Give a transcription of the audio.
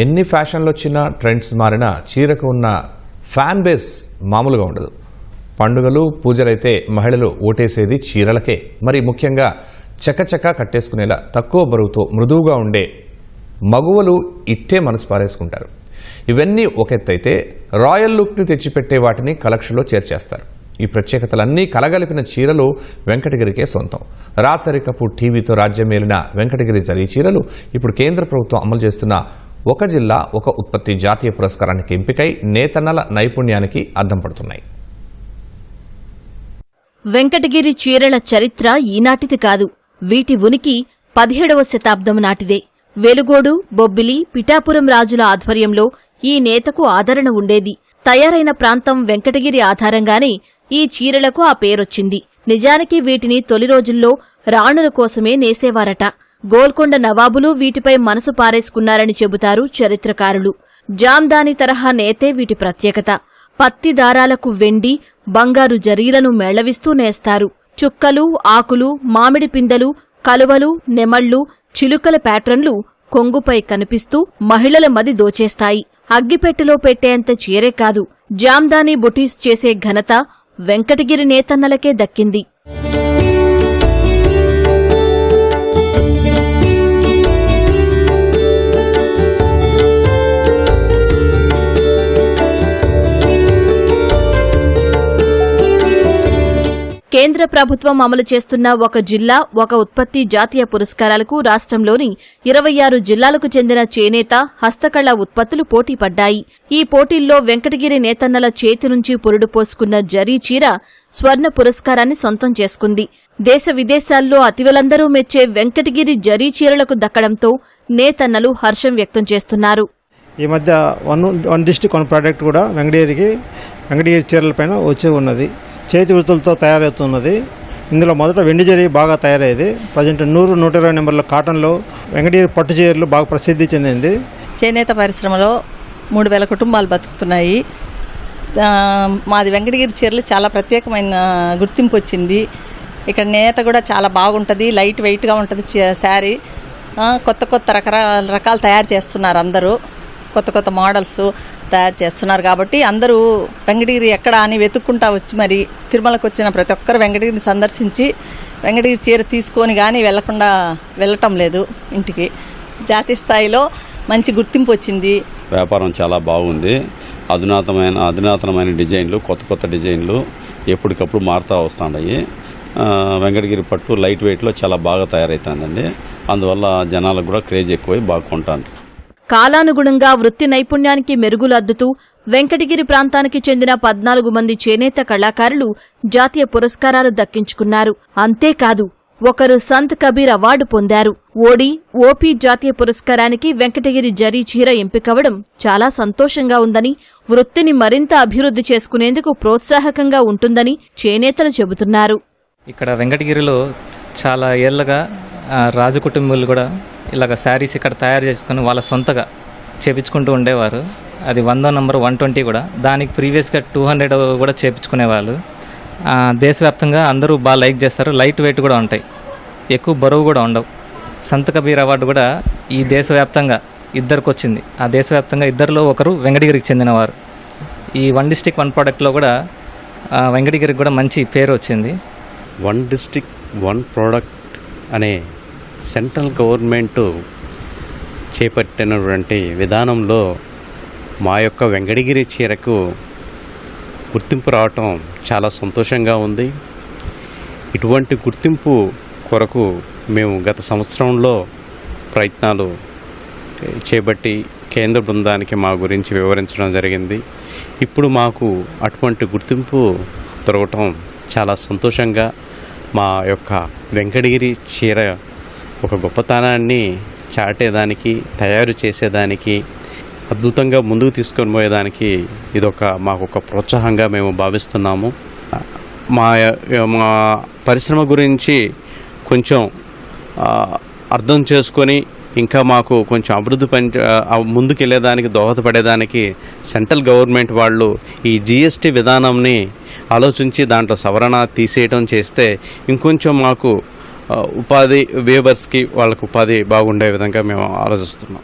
ఎన్ని ఫ్యాషన్లు వచ్చినా ట్రెండ్స్ మారినా చీరకు ఉన్న ఫ్యాన్ బేస్ మామూలుగా ఉండదు. పండుగలు పూజలైతే మహిళలు ఓటేసేది చీరలకే. మరి ముఖ్యంగా చకచకా కట్టేసుకునేలా తక్కువ బరువుతో మృదువుగా ఉండే మగువలు ఇట్టే మనసు పారేసుకుంటారు. ఇవన్నీ ఒక ఎత్తైతే రాయల్ లుక్ని తెచ్చిపెట్టే వాటిని కలెక్షన్లో చేర్చేస్తారు. ఈ ప్రత్యేకతలన్నీ కలగలిపిన చీరలు వెంకటగిరికే సొంతం. రాచరికపు టీవీతో రాజ్యమేలిన వెంకటగిరి జరీ చీరలు ఇప్పుడు కేంద్ర ప్రభుత్వం అమలు చేస్తున్న ఒక జిల్లా ఒక ఉత్పత్తి జాతీయ పురస్కారానికి ఎంపికై నేతన్నల నైపుణ్యానికి అద్దం పడుతున్నాయి. వెంకటగిరి చీరల చరిత్ర ఈనాటిది కాదు. వీటి ఉనికి 17వ శతాబ్దం నాటిదే. వెలుగోడు, బొబ్బిలి, పిఠాపురం రాజుల ఆధ్వర్యంలో ఈ నేతకు ఆదరణ ఉండేది. తయారైన ప్రాంతం వెంకటగిరి ఆధారంగానే ఈ చీరలకు ఆ పేరొచ్చింది. నిజానికి వీటిని తొలి రోజుల్లో రాణుల కోసమే నేసేవారట. గోల్కొండ నవాబులు వీటిపై మనసు పారేసుకున్నారని చెబుతారు చరిత్రకారులు. జామ్దాని తరహా నేతే వీటి ప్రత్యేకత. పత్తి దారాలకు వెండి, బంగారు జరీలను మేళవిస్తూ నేస్తారు. చుక్కలు, ఆకులు, మామిడి పిందెలు, కలువలు, నెమళ్లు, చిలుకల ప్యాట్రన్లు కొంగుపై కనిపిస్తూ మహిళల మది దోచేస్తాయి. అగ్గిపెట్టెలో పెట్టేంత చీరే కాదు, జామ్దాని బుటీస్ చేసే ఘనత వెంకటగిరి నేతన్నలకే దక్కింది. కేంద్ర ప్రభుత్వం అమలు చేస్తున్న ఒక జిల్లా ఒక ఉత్పత్తి జాతీయ పురస్కారాలకు రాష్ట్రంలోని 26 జిల్లాలకు చెందిన చేనేత, హస్తకళ ఉత్పత్తులు పోటీ పడ్డాయి. ఈ పోటీల్లో వెంకటగిరి నేతన్నల చేతి నుంచి పురుడు పోసుకున్న జరీ చీర స్వర్ణ పురస్కారాన్ని సొంతం చేసుకుంది. దేశ విదేశాల్లో అతివలందరూ మెచ్చే వెంకటగిరి జరీ చీరలకు దక్కడంతో నేతన్నలు హర్షం వ్యక్తం చేస్తున్నారు. ఈ మధ్య వన్ డిస్ట్రిక్ట్ వన్ ప్రాడక్ట్ కూడా వెంకటగిరి చీరలపైన వచ్చి ఉన్నది. చేతి వృత్తులతో తయారవుతున్నది. ఇందులో మొదట వెండి జరీ బాగా తయారయ్యేది. ప్రజెంట్ 100-120 నెంబర్ల కాటన్లో వెంకటగిరి పట్టు చీరలు బాగా ప్రసిద్ధి చెందింది. చేనేత పరిశ్రమలో 3000 కుటుంబాలు బతుకుతున్నాయి. మాది వెంకటగిరి చీరలు చాలా ప్రత్యేకమైన గుర్తింపు వచ్చింది. ఇక్కడ నేత కూడా చాలా బాగుంటుంది, లైట్ వెయిట్గా ఉంటుంది శారీ. కొత్త రకాలు తయారు చేస్తున్నారు. అందరూ కొత్త మోడల్స్ తయారు చేస్తున్నారు. కాబట్టి అందరూ వెంకటగిరి ఎక్కడ అని వెతుక్కుంటా వచ్చి మరి తిరుమలకు వచ్చిన ప్రతి ఒక్కరు వెంకటగిరిని సందర్శించి వెంకటగిరి చీర తీసుకొని కానీ వెళ్ళటం లేదు ఇంటికి. జాతీయ స్థాయిలో మంచి గుర్తింపు వచ్చింది. వ్యాపారం చాలా బాగుంది. అధునాతనమైన డిజైన్లు, కొత్త డిజైన్లు ఎప్పటికప్పుడు మారుతూ వస్తున్నాయి. వెంకటగిరి పట్టు లైట్ వెయిట్లో చాలా బాగా తయారవుతుందండి. అందువల్ల జనాలకు కూడా క్రేజ్ ఎక్కువై బాగా కొంటారు. కాలానుగుణంగా వృత్తి నైపుణ్యానికి మెరుగులు అద్దుతూ వెంకటగిరి ప్రాంతానికి చెందిన 14 మంది చేనేత కళాకారులు జాతీయ పురస్కారాలు దక్కించుకున్నారు. అంతేకాదు, ఒకరు సంత్ కబీర్ అవార్డు పొందారు. ఓపీ జాతీయ పురస్కారానికి వెంకటగిరి జరీ చీర ఎంపికవడం చాలా సంతోషంగా ఉందని, వృత్తిని మరింత అభివృద్ధి చేసుకునేందుకు ప్రోత్సాహకంగా ఉంటుందని చేనేతలు చెబుతున్నారు. ఇక్కడ వెంకటగిరిలో చాలా ఏళ్లుగా రాజు కుటుంబాలు కూడా ఇలాగ శారీస్ ఇక్కడ తయారు చేసుకుని వాళ్ళ సొంతగా చేపించుకుంటూ ఉండేవారు. అది 100 నంబర్ 120 కూడా, దానికి ప్రీవియస్గా 200 కూడా చేపించుకునేవాళ్ళు. దేశవ్యాప్తంగా అందరూ బాగా లైక్ చేస్తారు. లైట్ వెయిట్ కూడా ఉంటాయి, ఎక్కువ బరువు కూడా ఉండవు. సంత్ కబీర్ అవార్డు కూడా ఈ దేశవ్యాప్తంగా ఇద్దరికి వచ్చింది. ఆ దేశవ్యాప్తంగా ఇద్దరిలో ఒకరు వెంకటగిరికి చెందినవారు. ఈ వన్ డిస్ట్రిక్ట్ వన్ ప్రోడక్ట్లో కూడా వెంకటగిరికి కూడా మంచి పేరు వచ్చింది. వన్ డిస్ట్రిక్ట్ వన్ ప్రోడక్ట్ అనే సెంట్రల్ గవర్నమెంట్ చేపట్టినటువంటి విధానంలో మా యొక్క వెంకటగిరి చీరకు గుర్తింపు రావటం చాలా సంతోషంగా ఉంది. ఇటువంటి గుర్తింపు కొరకు మేము గత సంవత్సరంలో ప్రయత్నాలు చేపట్టి కేంద్ర బృందానికి మా గురించి వివరించడం జరిగింది. ఇప్పుడు మాకు అటువంటి గుర్తింపు దొరకటం చాలా సంతోషంగా, మా యొక్క వెంకటగిరి చీర ఒక గొప్పతనాన్ని చాటేదానికి, తయారు చేసేదానికి, అద్భుతంగా ముందుకు తీసుకొని పోయేదానికి మాకు ప్రోత్సాహంగా మేము భావిస్తున్నాము. మా పరిశ్రమ గురించి కొంచెం అర్థం చేసుకొని ఇంకా మాకు కొంచెం అభివృద్ధి ముందుకెళ్లేదానికి దోహదపడేదానికి సెంట్రల్ గవర్నమెంట్ వాళ్ళు ఈ జీఎస్టీ విధానంని ఆలోచించి దాంట్లో సవరణ తీసేయడం చేస్తే ఇంకొంచెం మాకు ఉపాధి వీవర్స్కి వాళ్ళకు ఉపాధి బాగుండే విధంగా మేము ఆలోచిస్తున్నాం.